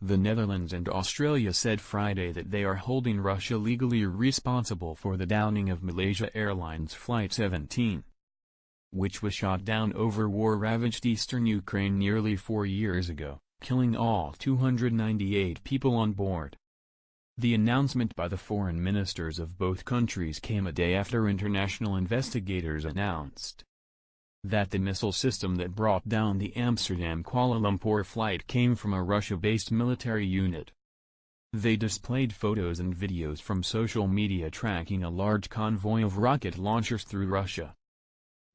The Netherlands and Australia said Friday that they are holding Russia legally responsible for the downing of Malaysia Airlines Flight 17, which was shot down over war-ravaged eastern Ukraine nearly 4 years ago, killing all 298 people on board. The announcement by the foreign ministers of both countries came a day after international investigators announced that the missile system that brought down the Amsterdam-Kuala Lumpur flight came from a Russia-based military unit. They displayed photos and videos from social media tracking a large convoy of rocket launchers through Russia.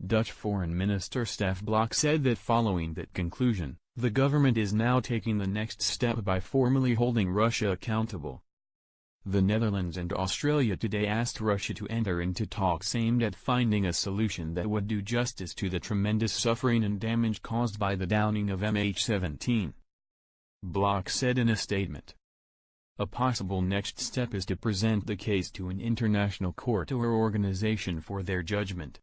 Dutch Foreign Minister Stef Blok said that following that conclusion, the government is now taking the next step by formally holding Russia accountable. The Netherlands and Australia today asked Russia to enter into talks aimed at finding a solution that would do justice to the tremendous suffering and damage caused by the downing of MH17. Blok said in a statement. A possible next step is to present the case to an international court or organization for their judgment.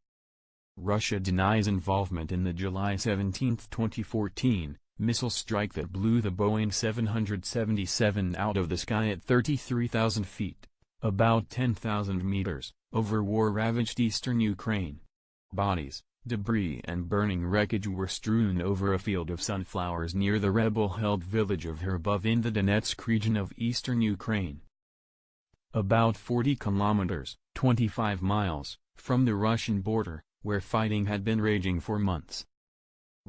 Russia denies involvement in the July 17, 2014, missile strike that blew the Boeing 777 out of the sky at 33,000 feet, about 10,000 meters, over war-ravaged eastern Ukraine. Bodies, debris and burning wreckage were strewn over a field of sunflowers near the rebel-held village of Herbov in the Donetsk region of eastern Ukraine. About 40 kilometers, 25 miles, from the Russian border, where fighting had been raging for months.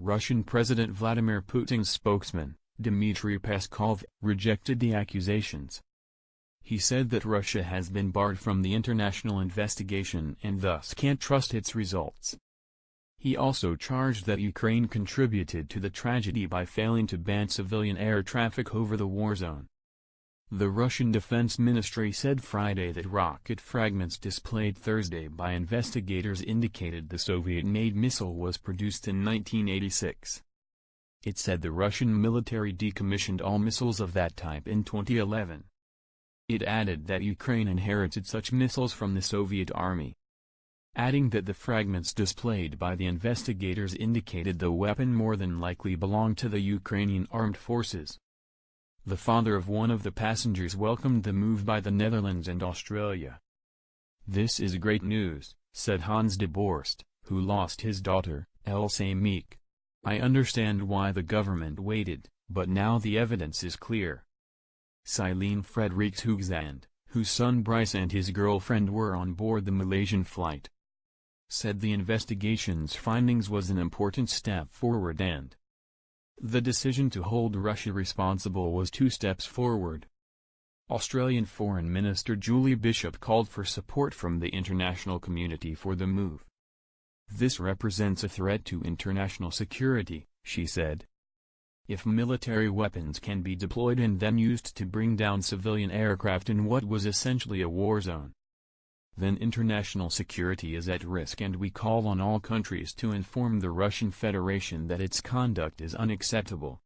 Russian President Vladimir Putin's spokesman, Dmitry Peskov, rejected the accusations. He said that Russia has been barred from the international investigation and thus can't trust its results. He also charged that Ukraine contributed to the tragedy by failing to ban civilian air traffic over the war zone. The Russian Defense Ministry said Friday that rocket fragments displayed Thursday by investigators indicated the Soviet-made missile was produced in 1986. It said the Russian military decommissioned all missiles of that type in 2011. It added that Ukraine inherited such missiles from the Soviet army, adding that the fragments displayed by the investigators indicated the weapon more than likely belonged to the Ukrainian armed forces. The father of one of the passengers welcomed the move by the Netherlands and Australia. "This is great news," said Hans de Borst, who lost his daughter, Else Meek. "I understand why the government waited, but now the evidence is clear." Celine Frederiks Hoogzand, whose son Bryce and his girlfriend were on board the Malaysian flight, said the investigation's findings was an important step forward and the decision to hold Russia responsible was 2 steps forward. Australian Foreign Minister Julie Bishop called for support from the international community for the move. "This represents a threat to international security," she said. "If military weapons can be deployed and then used to bring down civilian aircraft in what was essentially a war zone, then international security is at risk, and we call on all countries to inform the Russian Federation that its conduct is unacceptable."